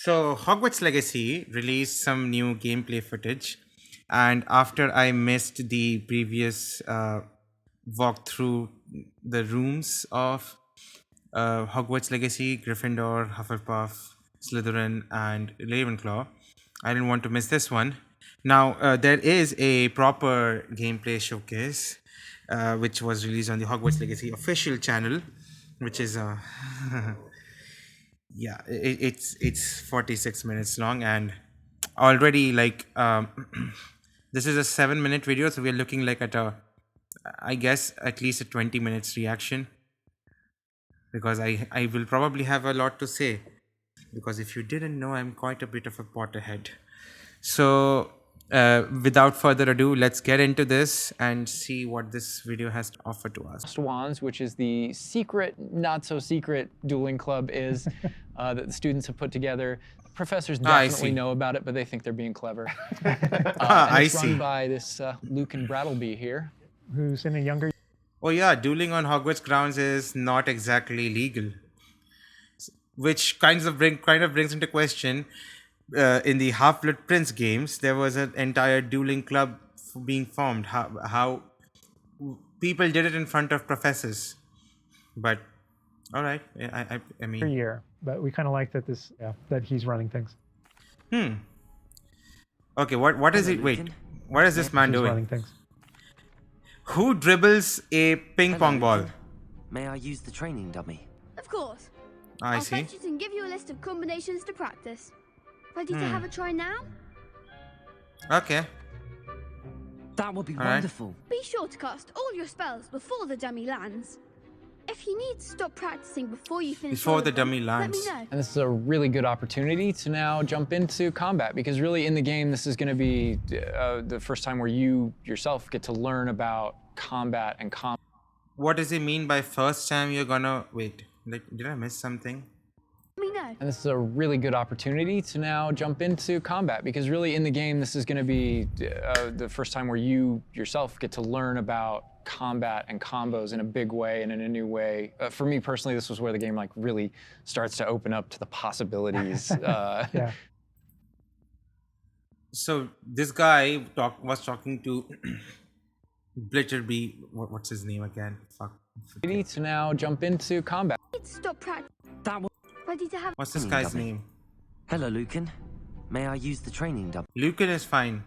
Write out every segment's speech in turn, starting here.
So, Hogwarts Legacy released some new gameplay footage, and after I missed the previous walk through the rooms of Hogwarts Legacy, Gryffindor, Hufflepuff, Slytherin, and Ravenclaw, I didn't want to miss this one. Now, there is a proper gameplay showcase, which was released on the Hogwarts Legacy official channel, which is yeah, it's 46 minutes long, and already this is a 7-minute video, so we're looking like at a, I guess, at least a 20 minutes reaction, because I will probably have a lot to say, because if you didn't know, I'm quite a bit of a Potterhead. So without further ado, let's get into this and see what this video has to offer to us. Wands, which is the secret, not so secret dueling club is that the students have put together. Professors definitely know about it, but they think they're being clever. And it's run by this Lucan Brattleby here, who's in a younger. Oh yeah, dueling on Hogwarts grounds is not exactly legal, which kind of brings into question. In the Half-Blood Prince games, there was an entire dueling club being formed. How people did it in front of professors, but all right. I mean, year, but we kind of like that that he's running things. Okay, what is it? Wait, what is this man doing? Running things. Who dribbles a ping pong ball? May I use the training dummy? Of course. I see. I'll fetch it and give you a list of combinations to practice. Ready to have a try now? Okay. That would be wonderful. Be sure to cast all your spells before the dummy lands. If you need to stop practicing before you finish before the dummy lands, let me know. And this is a really good opportunity to now jump into combat, because really in the game this is going to be the first time where you yourself get to learn about combat and combat. What does it mean by first time you're gonna wait? Like, did I miss something? Let me know. And this is a really good opportunity to now jump into combat, because really in the game this is going to be the first time where you yourself get to learn about combat and combos in a big way and in a new way. For me personally, this was where the game like really starts to open up to the possibilities. Yeah. So this guy was talking to Blitterby. What's his name again? Fuck. To now jump into combat. Need to stop practicing. That would... Ready to have. What's this guy's name? Hello, Lucan. May I use the training dummy? Lucan is fine.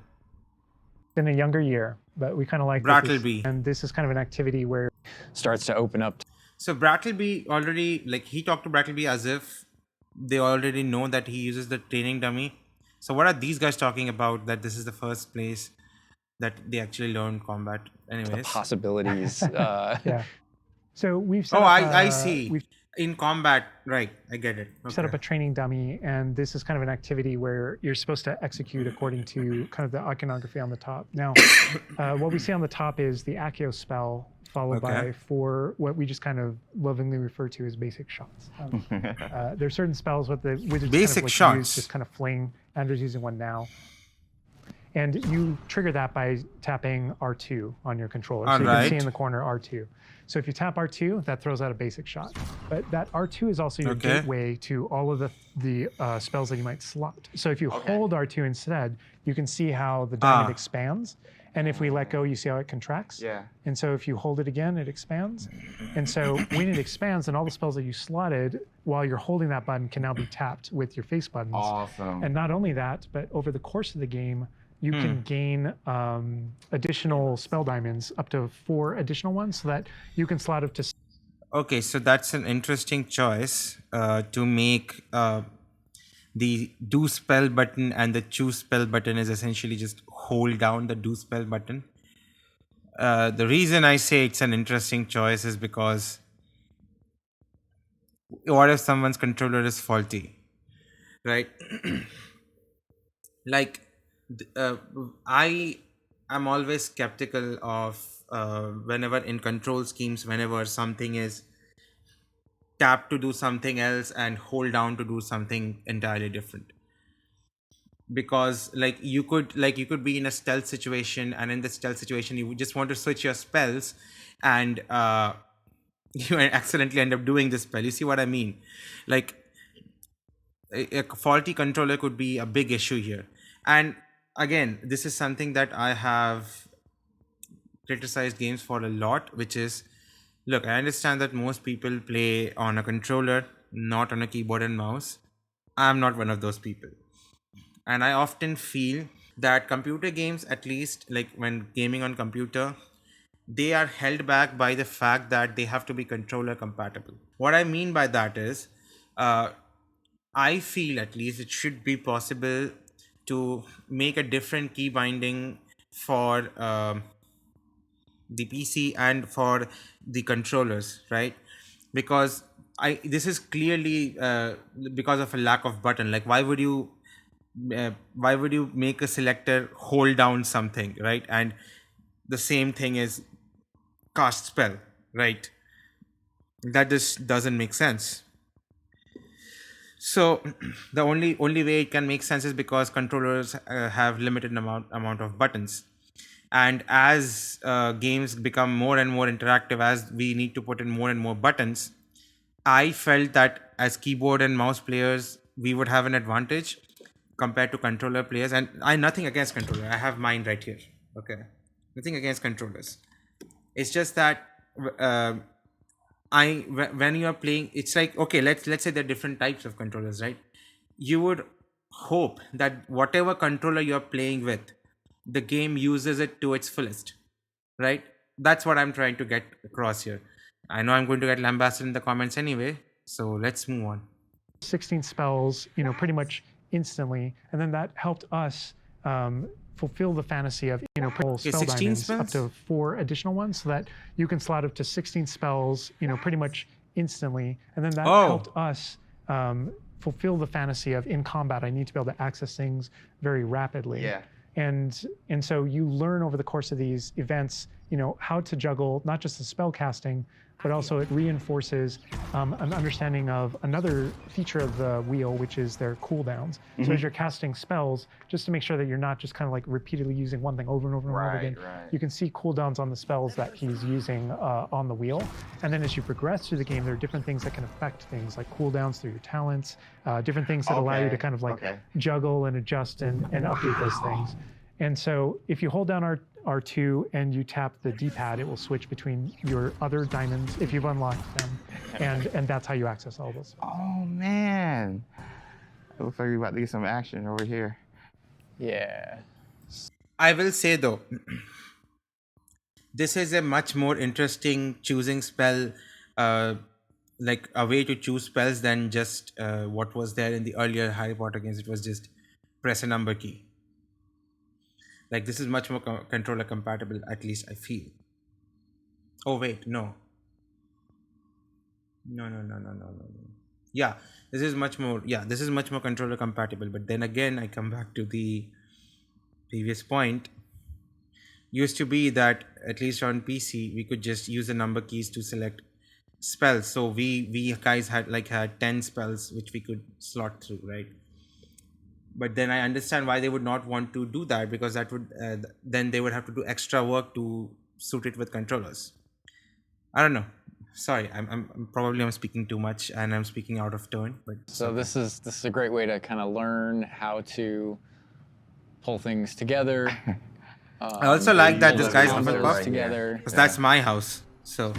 In a younger year, but we kind of like Brattleby. And this is kind of an activity where starts to open up. So Brattleby already, like, he talked to Brattleby as if they already know that he uses the training dummy. So what are these guys talking about, that this is the first place that they actually learn combat? Anyways. The possibilities. Yeah. So we've set up, I see. In combat, right, I get it. Okay. Set up a training dummy, and this is kind of an activity where you're supposed to execute according to kind of the iconography on the top. Now, what we see on the top is the Accio spell, followed by 4 what we just kind of lovingly refer to as basic shots. There's certain spells with the wizards basic kind of shots. use, just kind of fling. Andrew's using one now. And you trigger that by tapping R2 on your controller. So you can see in the corner R2. So if you tap R2, that throws out a basic shot. But that R2 is also your gateway to all of the spells that you might slot. So if you hold R2 instead, you can see how the diamond expands. And if we let go, you see how it contracts. Yeah. And so if you hold it again, it expands. And so when it expands, then all the spells that you slotted while you're holding that button can now be tapped with your face buttons. Awesome. And not only that, but over the course of the game, you can gain additional spell diamonds, up to 4 additional ones, so that you can slot up to. Okay, so that's an interesting choice to make. The do spell button and the choose spell button is essentially just hold down the do spell button. The reason I say it's an interesting choice is because what if someone's controller is faulty, right? Like, I am always skeptical of whenever in control schemes, whenever something is tap to do something else and hold down to do something entirely different, because like you could be in a stealth situation, and in the stealth situation you just want to switch your spells, and you accidentally end up doing this spell. You see what I mean? Like, a faulty controller could be a big issue here. And again, this is something that I have criticized games for a lot, which is, look, I understand that most people play on a controller, not on a keyboard and mouse. I'm not one of those people. And I often feel that computer games, at least like when gaming on computer, they are held back by the fact that they have to be controller compatible. What I mean by that is, I feel at least it should be possible to make a different key binding for the PC and for the controllers, right? Because this is clearly because of a lack of button. Like, why would you make a selector hold down something, right? And the same thing is cast spell, right? That just doesn't make sense. So the only way it can make sense is because controllers have limited amount of buttons. And as games become more and more interactive, as we need to put in more and more buttons, I felt that as keyboard and mouse players, we would have an advantage compared to controller players. And nothing against controller. I have mine right here. Okay, nothing against controllers. It's just that when you are playing, it's like, okay, let's say there are different types of controllers, right? You would hope that whatever controller you're playing with, the game uses it to its fullest, right? That's what I'm trying to get across here. I know I'm going to get lambasted in the comments anyway, so let's move on. 16 spells, pretty much instantly, and then that helped us fulfill the fantasy of pull spell diamonds up to 4 additional ones, so that you can slot up to 16 spells, pretty much instantly, and then that helped us fulfill the fantasy of in combat I need to be able to access things very rapidly. Yeah. And so you learn over the course of these events, how to juggle not just the spell casting, but also it reinforces an understanding of another feature of the wheel, which is their cooldowns. So as you're casting spells, just to make sure that you're not just kind of like repeatedly using one thing over and over and over again, you can see cooldowns on the spells that he's using on the wheel. And then as you progress through the game, there are different things that can affect things like cooldowns through your talents, different things that allow you to kind of like juggle and adjust and update those things. And so if you hold down R2 and you tap the D-pad, it will switch between your other diamonds if you've unlocked them, and that's how you access all those. Oh man, it looks like we're about to get some action over here. Yeah. I will say though, this is a much more interesting choosing spell, like a way to choose spells than just what was there in the earlier Harry Potter games. It was just press a number key. Like, this is much more controller compatible, at least I feel. Oh wait, no. No. Yeah, this is much more controller compatible. But then again, I come back to the previous point. Used to be that at least on PC, we could just use the number keys to select spells. So we guys had 10 spells which we could slot through, right? But then I understand why they would not want to do that, because that would then they would have to do extra work to suit it with controllers. I don't know. Sorry, I'm probably speaking too much and I'm speaking out of turn. But so this is a great way to kind of learn how to pull things together. I also like that this guy's together because that's my house. So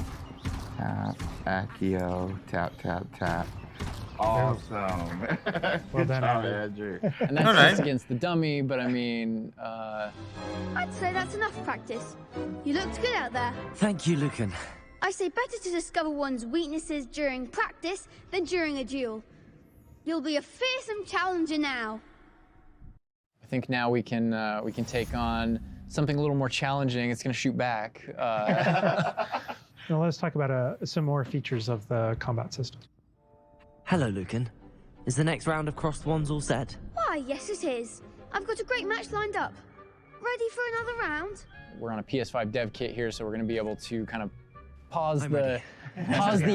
tap, Accio, tap. Awesome. Well done, Andrew. And that's just against the dummy, but I mean... I'd say that's enough practice. You looked good out there. Thank you, Lucan. I say better to discover one's weaknesses during practice than during a duel. You'll be a fearsome challenger now. I think now we can take on something a little more challenging. It's going to shoot back. Now let's talk about some more features of the combat system. Hello, Lucan. Is the next round of crossed wands all set? Why, yes it is. I've got a great match lined up. Ready for another round? We're on a PS5 dev kit here, so we're going to be able to kind of pause the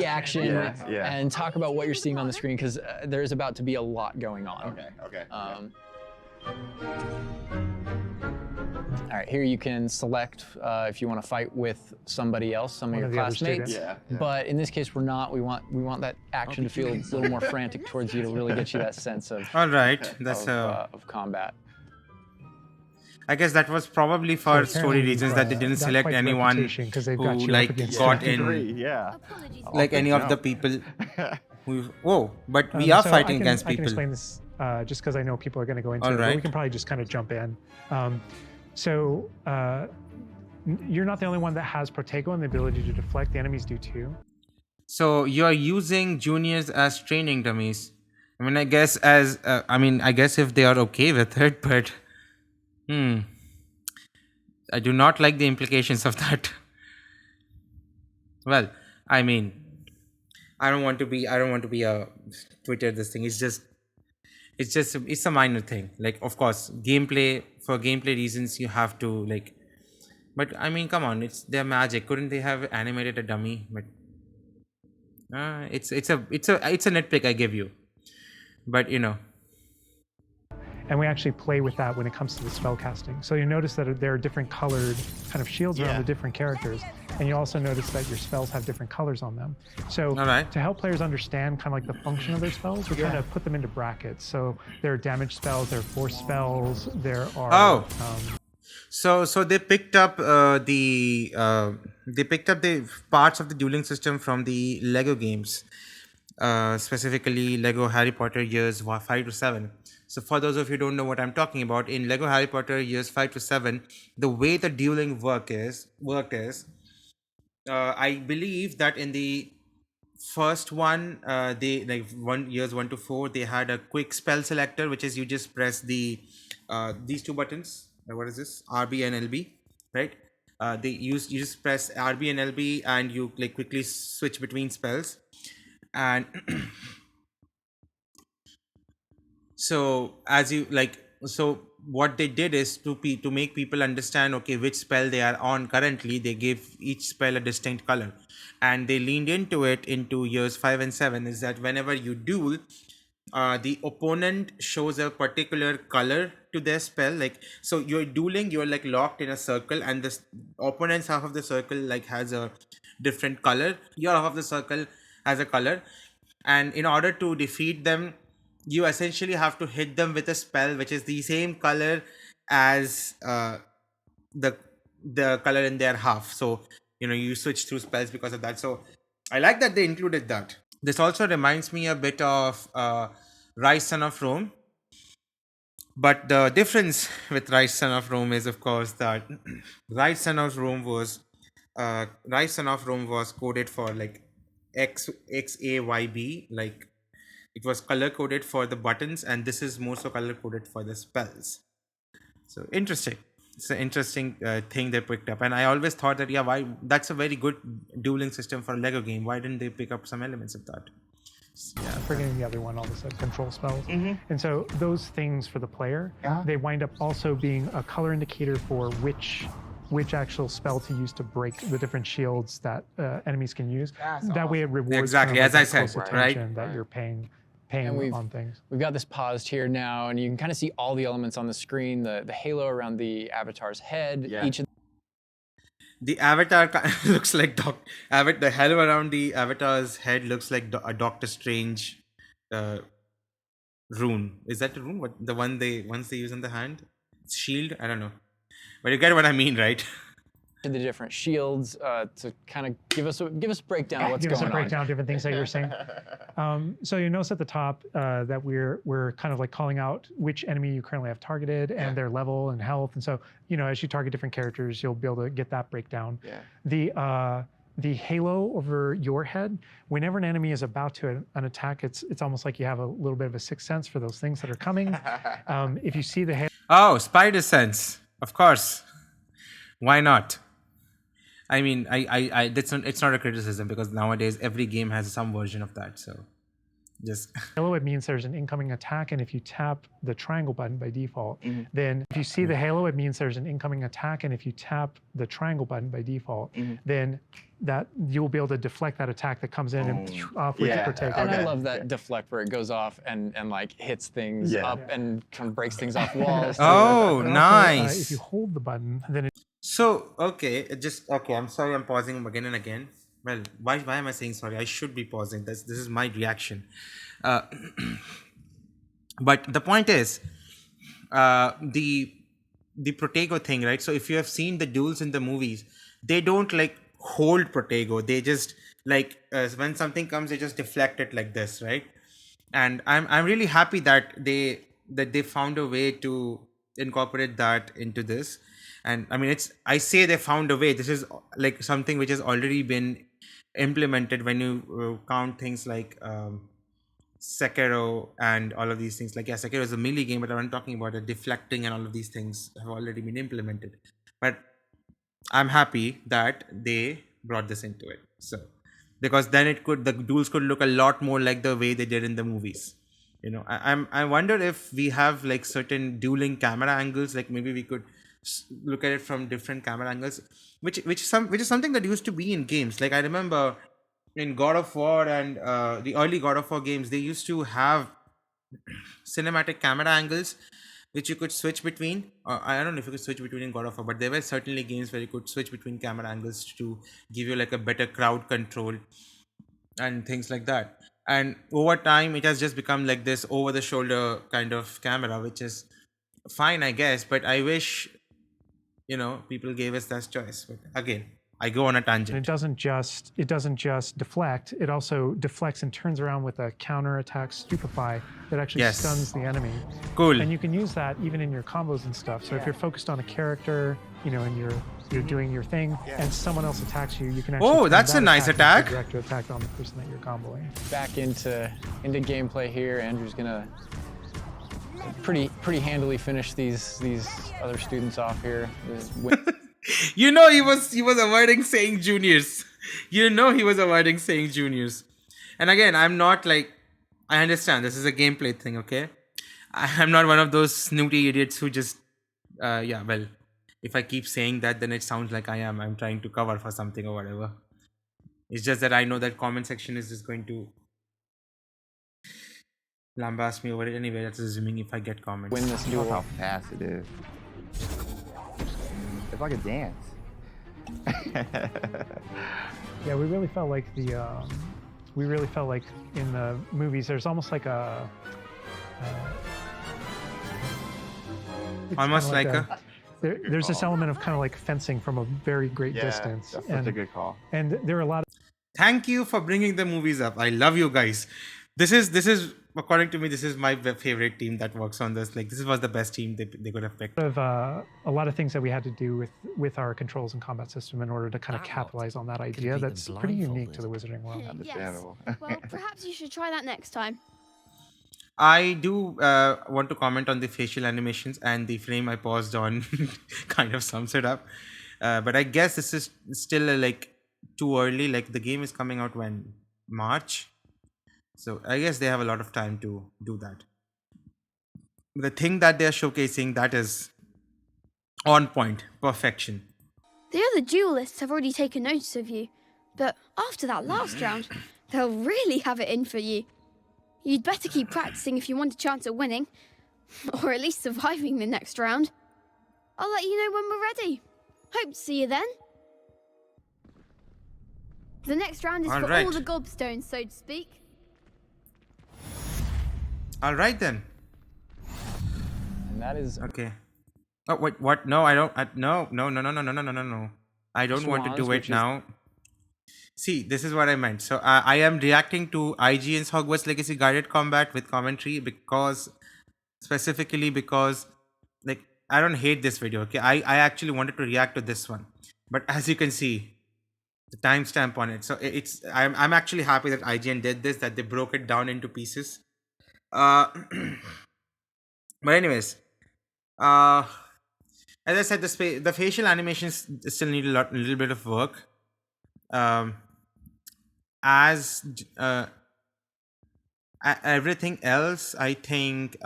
action and talk about what you're seeing on the screen, because there's about to be a lot going on. Okay. All right, here you can select if you want to fight with somebody else, some of your the other classmates. students. But in this case, we're not. We want that action to feel a little more frantic towards you to really get you that sense of All right, that's of combat. I guess that was probably for story apparently reasons that they didn't got select quite the anyone reputation 'cause they've got who you up like against got Steve. in, Yeah. Apologies. like any of the jump. people who. Whoa, but we are So fighting against I can people. explain this just because I know people are going to go into All it, but we right. can probably just kind of jump in. So you're not the only one that has Protego and the ability to deflect. The enemies do too. So you are using juniors as training dummies. I mean, I guess I guess if they are okay with it, but I do not like the implications of that. Well, I mean, I don't want to be a Twitter this thing. It's a minor thing. Like, of course, for gameplay reasons you have to like, but I mean, come on, it's their magic. Couldn't they have animated a dummy? But it's a nitpick I give you. But And we actually play with that when it comes to the spell casting. So you notice that there are different colored kind of shields around the different characters. And you also notice that your spells have different colors on them. So to help players understand kind of like the function of their spells, we're trying to put them into brackets. So there are damage spells, there are force spells, there are... So they picked up the parts of the dueling system from the Lego games, specifically Lego Harry Potter years 5 to 7. So for those of you who don't know what I'm talking about, in Lego Harry Potter years 5 to 7, the way the dueling worked is, I believe that in the first one, they like years 1 to 4, they had a quick spell selector, which is you just press the these two buttons. What is this? RB and LB, right? You just press RB and LB and you like quickly switch between spells. And so what they did is to make people understand, okay, which spell they are on currently, they gave each spell a distinct color, and they leaned into it into years 5 and 7, is that whenever you duel, the opponent shows a particular color to their spell. Like, so you're dueling, you're like locked in a circle, and the opponent's half of the circle like has a different color, your half of the circle has a color, and in order to defeat them, you essentially have to hit them with a spell which is the same color as the color in their half. So you switch through spells because of that. So I like that they included that. This also reminds me a bit of Rise Son of Rome. But the difference with Rise Son of Rome is, of course, that Rise Son of Rome was coded for like XAYB, like it was color coded for the buttons, and this is more so color coded for the spells. So interesting. It's an interesting thing they picked up, and I always thought that why that's a very good dueling system for a Lego game. Why didn't they pick up some elements of that? I'm forgetting the other one, all of a sudden, control spells. And so those things for the player, they wind up also being a color indicator for which actual spell to use to break the different shields that enemies can use. That way it rewards exactly as I said, attention that you're paying on things. We've got this paused here now, and you can kind of see all the elements on the screen, the halo around the avatar's head, each of the avatar looks like the halo around the avatar's head looks like a Doctor Strange rune. Is that a rune? What the one once they use in the hand? Shield? I don't know. But you get what I mean, right? the different shields to kind of give us a breakdown of what's give going us a on. breakdown of different things that you were saying. So you notice at the top that we're kind of like calling out which enemy you currently have targeted and their level and health. And so as you target different characters, you'll be able to get that breakdown. The halo over your head, whenever an enemy is about to an attack, it's almost like you have a little bit of a sixth sense for those things that are coming. If you see the halo, spider sense, of course. Why not? I mean, it's not a criticism because nowadays every game has some version of that. So Just halo, it means there's an incoming attack, and if you tap the triangle button by default, then if you see the halo, it means there's an incoming attack, and if you tap the triangle button by default, then that you'll be able to deflect that attack that comes in and off with Protego. And I love that deflect where it goes off and like hits things up and kind of breaks things off walls. Oh, But also, nice. if you hold the button, then it So okay, okay. I'm sorry, I'm pausing again and again. Well, why am I saying sorry? I should be pausing. This is my reaction. Uh, but the point is, the Protego thing, right? So if you have seen the duels in the movies, they don't like hold Protego. They just like when something comes, they just deflect it like this, right? And I'm really happy that they found a way to incorporate that into this. And I mean, I say they found a way. This is like something which has already been implemented when you count things like Sekiro and all of these things. Like, yeah, Sekiro is a melee game, but I'm talking about the deflecting and all of these things have already been implemented. But I'm happy that they brought this into it. So, because then the duels could look a lot more like the way they did in the movies. You know, I wonder if we have like certain dueling camera angles. Like maybe we could look at it from different camera angles, which is something that used to be in games. Like I remember in God of War and the early God of War games, they used to have cinematic camera angles which you could switch between. I don't know if you could switch between in God of War, but there were certainly games where you could switch between camera angles to give you like a better crowd control and things like that. And over time, it has just become like this over-the-shoulder kind of camera, which is fine, I guess. But I wish, people gave us that choice. But again, I go on a tangent. it doesn't just deflect. It also deflects and turns around with a counter attack stupefy that actually stuns the enemy. Cool. And you can use that even in your combos and stuff. So if you're focused on a character, and you're doing your thing, and someone else attacks you, you can actually. Oh, that's a nice attack. Direct attack on the person that you're comboing. Back into gameplay here. Andrew's gonna pretty handily finish these other students off here. He was avoiding saying juniors. He was avoiding saying juniors. And again, I'm not like, I understand this is a gameplay thing, okay? I'm not one of those snooty idiots who just, if I keep saying that, then it sounds like I'm trying to cover for something or whatever. It's just that I know that comment section is just going to lambast me over it anyway. That's assuming if I get comments. Win this duel. Look how fast it is. It's like a dance. Yeah, we really felt like in the movies, there's almost like a. Almost like a. There's this element of kind of like fencing from a very great distance. That's such a good call. And there are a lot of. Thank you for bringing the movies up. I love you guys. This is according to me, this is my favorite team that works on this. Like, this was the best team they could have picked. A lot of things that we had to do with our controls and combat system in order to kind of capitalize on that idea that's pretty unique to the Wizarding world. Understandable. Well, perhaps you should try that next time. I do want to comment on the facial animations, and the frame I paused on kind of sums it up. But I guess this is still like too early. Like, the game is coming out when? March? So I guess they have a lot of time to do that. The thing that they're showcasing, that is on point, perfection. The other duelists have already taken notice of you, but after that last round, they'll really have it in for you. You'd better keep practicing if you want a chance at winning, or at least surviving the next round. I'll let you know when we're ready. Hope to see you then. The next round is for all the gobstones, so to speak. All right then. And that is okay. Oh wait, what? No, I don't. No. I don't want to do it now. See, this is what I meant. So I am reacting to IGN's Hogwarts Legacy guided combat with commentary specifically because, like, I don't hate this video. Okay, I actually wanted to react to this one, but as you can see, the timestamp on it. So I'm actually happy that IGN did this. That they broke it down into pieces. But anyways, as I said, the facial animations still need a little bit of work. As Everything else, I think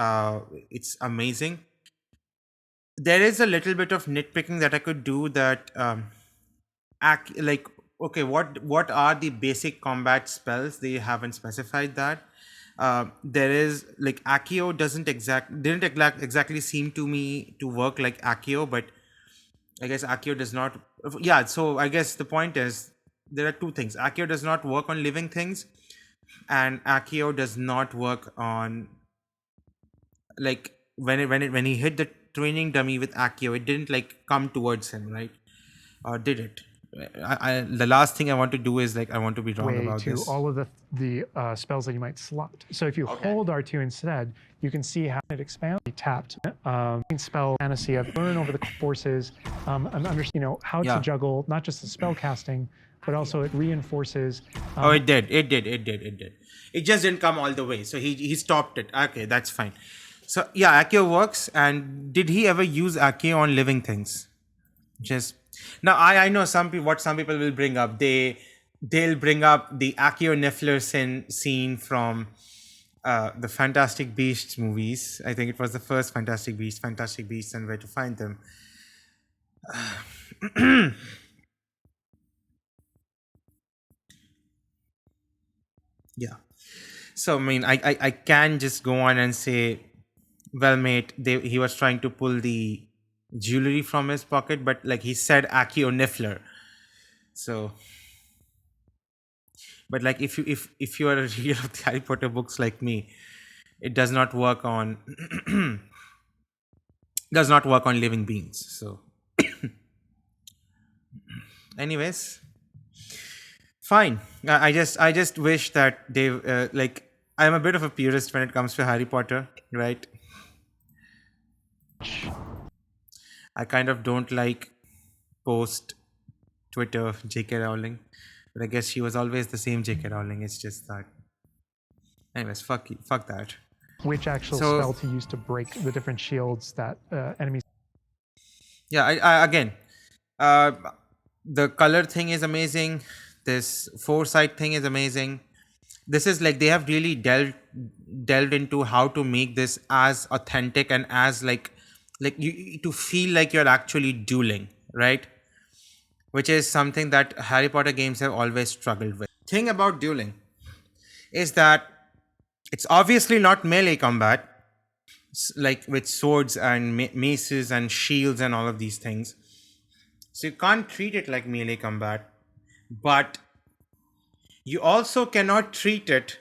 it's amazing. There is a little bit of nitpicking that I could do, that like, okay, what are the basic combat spells? They haven't specified that. There is like Accio didn't exactly seem to me to work like Accio, but I guess Accio does not. Yeah, so I guess the point is there are two things. Accio does not work on living things, and Accio does not work on, like, when he hit the training dummy with Accio, it didn't like come towards him, right? Or did it? The last thing I want to do is, like, I want to be wrong way about to this. all of the spells that you might slot. So if you hold R2 instead, you can see how it expands. Tapped spell fantasy of learn over the forces, and understand how to juggle not just the spell casting, but also it reinforces. Oh, it did. It just didn't come all the way, so he stopped it. Okay, that's fine. So yeah, Accio works. And did he ever use Accio on living things? Just now, I know what some people will bring up. They'll bring up the Accio Niffler scene from the Fantastic Beasts movies. I think it was the first Fantastic Beasts and Where to Find Them. Yeah. So I mean, I can just go on and say, well, mate, he was trying to pull the jewelry from his pocket, but like he said, Accio Niffler. So, but like if you are a reader of the Harry Potter books like me, it does not work on does not work on living beings. So, anyways, fine. I just wish that they like. I'm a bit of a purist when it comes to Harry Potter, right? I kind of don't like post Twitter J.K. Rowling, but I guess she was always the same J.K. Rowling. It's just that. Anyways, fuck that. Which actual spell to use to break the different shields that enemies. Yeah, I again, uh, the color thing is amazing. This foresight thing is amazing. This is like they have really delved into how to make this as authentic and as like you to feel like you're actually dueling, right? Which is something that Harry Potter games have always struggled with. Thing about dueling is that it's obviously not melee combat, like with swords and maces and shields and all of these things. So you can't treat it like melee combat, but you also cannot treat it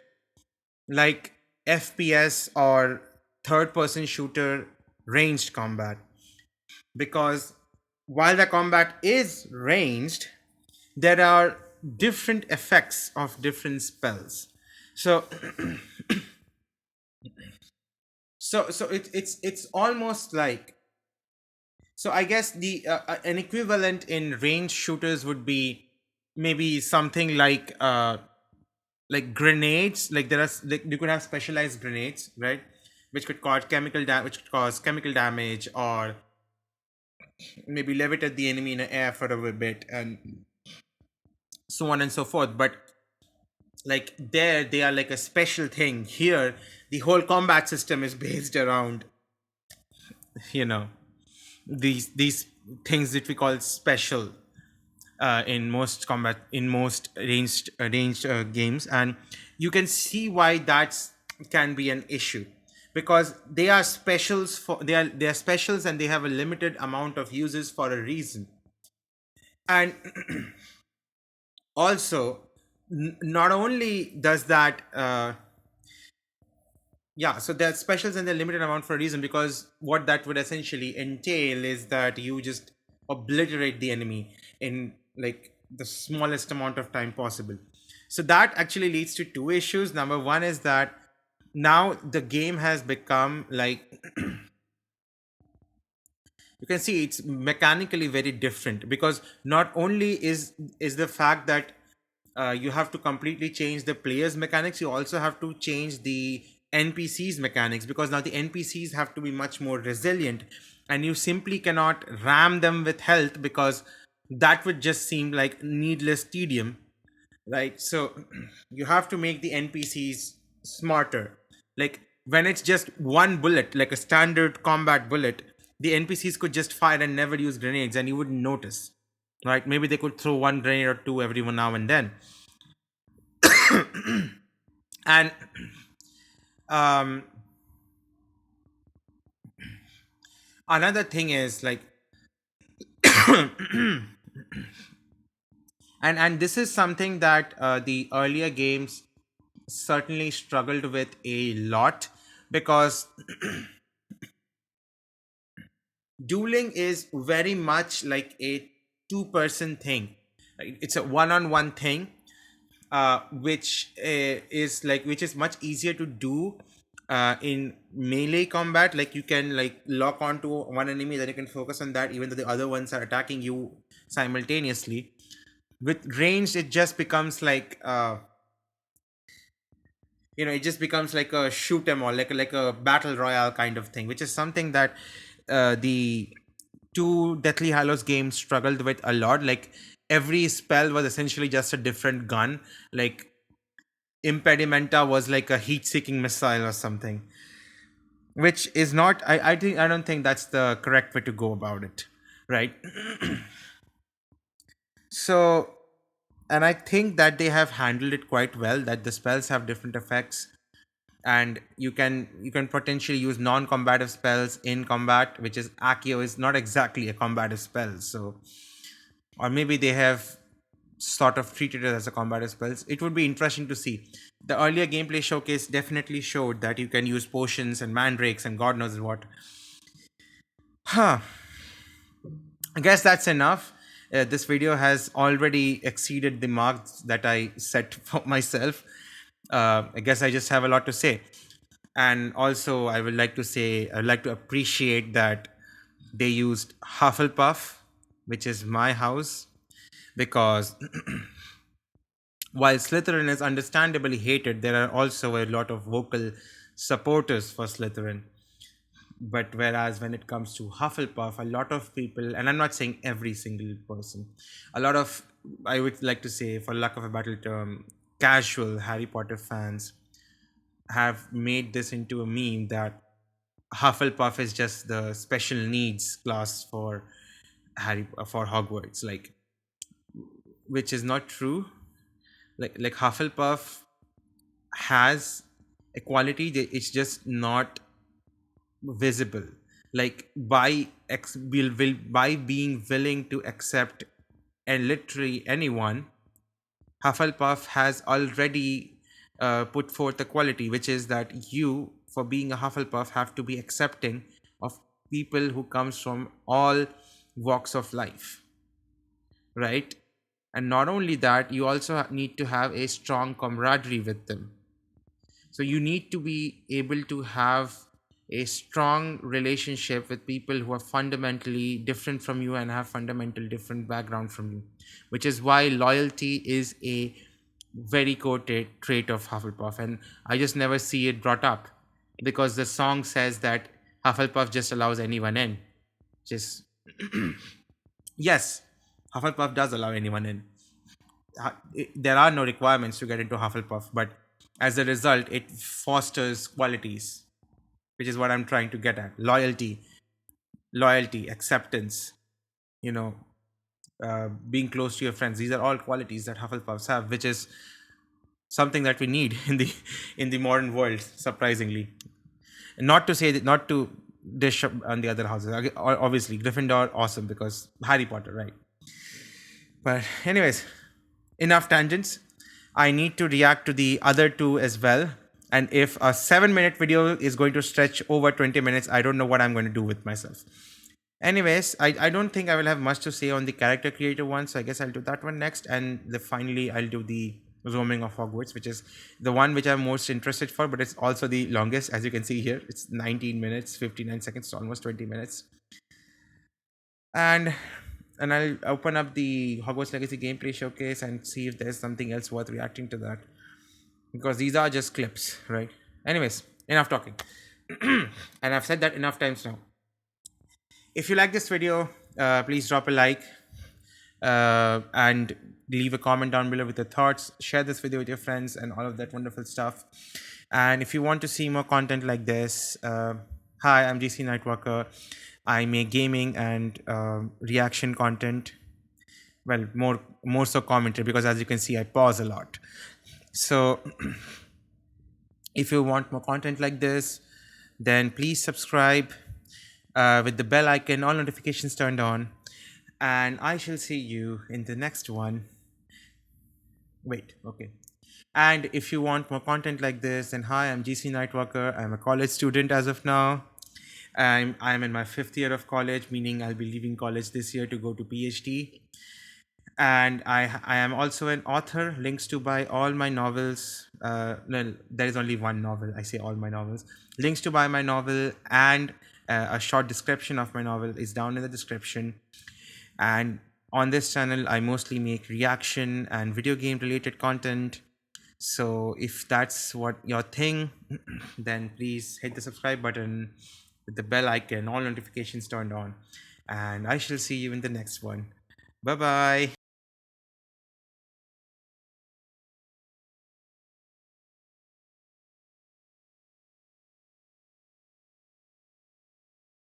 like FPS or third person shooter ranged combat, because while the combat is ranged, there are different effects of different spells. So it's almost like, so I guess the an equivalent in range shooters would be maybe something like grenades. Like there are like you could have specialized grenades, right? Which could cause chemical damage, or maybe levitate the enemy in the air for a bit, and so on and so forth. But like there, they are like a special thing. Here, the whole combat system is based around, you know, these things that we call special in most ranged games. And you can see why that's can be an issue, because they are specials, and they have a limited amount of uses for a reason. And also, not only does that yeah, so they're specials and they're limited amount for a reason, because what that would essentially entail is that you just obliterate the enemy in like the smallest amount of time possible. So that actually leads to two issues. Number one is that now the game has become like you can see it's mechanically very different, because not only is the fact that you have to completely change the player's mechanics, you also have to change the NPC's mechanics, because now the NPCs have to be much more resilient, and you simply cannot ram them with health, because that would just seem like needless tedium, right? So you have to make the NPCs smarter. Like when it's just one bullet, like a standard combat bullet, the NPCs could just fire and never use grenades, and you wouldn't notice. Right? Maybe they could throw one grenade or two every now and then. And um, another thing is like, and this is something that the earlier games certainly struggled with a lot, because dueling is very much like a two-person thing. It's a one-on-one thing, which is much easier to do in melee combat. Like you can like lock onto one enemy, then you can focus on that, even though the other ones are attacking you simultaneously. With ranged, it just becomes like it just becomes like a shoot 'em all, like a battle royale kind of thing, which is something that the two Deathly Hallows games struggled with a lot. Like every spell was essentially just a different gun. Like Impedimenta was like a heat-seeking missile or something, which is not. I don't think that's the correct way to go about it, right? So, and I think that they have handled it quite well. That the spells have different effects, and you can potentially use non-combative spells in combat, which is Accio is not exactly a combative spell. So, or maybe they have sort of treated it as a combative spells. It would be interesting to see. The earlier gameplay showcase definitely showed that you can use potions and mandrakes and God knows what. Huh. I guess that's enough. This video has already exceeded the marks that I set for myself. I guess I just have a lot to say. And also, I'd like to appreciate that they used Hufflepuff, which is my house, because while Slytherin is understandably hated, there are also a lot of vocal supporters for Slytherin. But whereas when it comes to Hufflepuff, a lot of people, and I'm not saying every single person, a lot of, I would like to say, for lack of a better term, casual Harry Potter fans have made this into a meme that Hufflepuff is just the special needs class for for Hogwarts, like, which is not true. Like Hufflepuff has a quality that it's just not visible. Like by being willing to accept and literally anyone, Hufflepuff has already put forth a quality, which is that you, for being a Hufflepuff, have to be accepting of people who comes from all walks of life, right? And not only that, you also need to have a strong camaraderie with them. So you need to be able to have a strong relationship with people who are fundamentally different from you and have fundamental different background from you, which is why loyalty is a very core trait of Hufflepuff, and I just never see it brought up because the song says that Hufflepuff just allows anyone in. Just yes, Hufflepuff does allow anyone in. There are no requirements to get into Hufflepuff, but as a result, it fosters qualities, which is what I'm trying to get at: loyalty, acceptance. You know, being close to your friends. These are all qualities that Hufflepuffs have, which is something that we need in the modern world. Surprisingly, not to say that, not to dish on the other houses. Obviously, Gryffindor awesome because Harry Potter, right? But anyways, enough tangents. I need to react to the other two as well. And if a 7-minute video is going to stretch over 20 minutes, I don't know what I'm going to do with myself. Anyways, I don't think I will have much to say on the character creator one, so I guess I'll do that one next. And finally, I'll do the roaming of Hogwarts, which is the one which I'm most interested for, but it's also the longest. As you can see here, it's 19 minutes, 59 seconds, so almost 20 minutes. And I'll open up the Hogwarts Legacy gameplay showcase and see if there's something else worth reacting to that. Because these are just clips, right? Anyways, enough talking. And I've said that enough times now. If you like this video, please drop a like and leave a comment down below with your thoughts. Share this video with your friends and all of that wonderful stuff. And if you want to see more content like this, hi, I'm G.C.Nightwalker. I make gaming and reaction content. Well, more so commentary, because as you can see, I pause a lot. So if you want more content like this, then please subscribe with the bell icon, all notifications turned on. And I shall see you in the next one. Wait, okay. And if you want more content like this, then hi, I'm G.C.Nightwalker. I'm a college student as of now. I'm in my 5th year of college, meaning I'll be leaving college this year to go to PhD. And I am also an author. Links to buy all my novels. No, there is only one novel. I say all my novels. Links to buy my novel and a short description of my novel is down in the description. And on this channel, I mostly make reaction and video game related content. So if that's what your thing, then please hit the subscribe button with the bell icon, all notifications turned on. And I shall see you in the next one. Bye bye.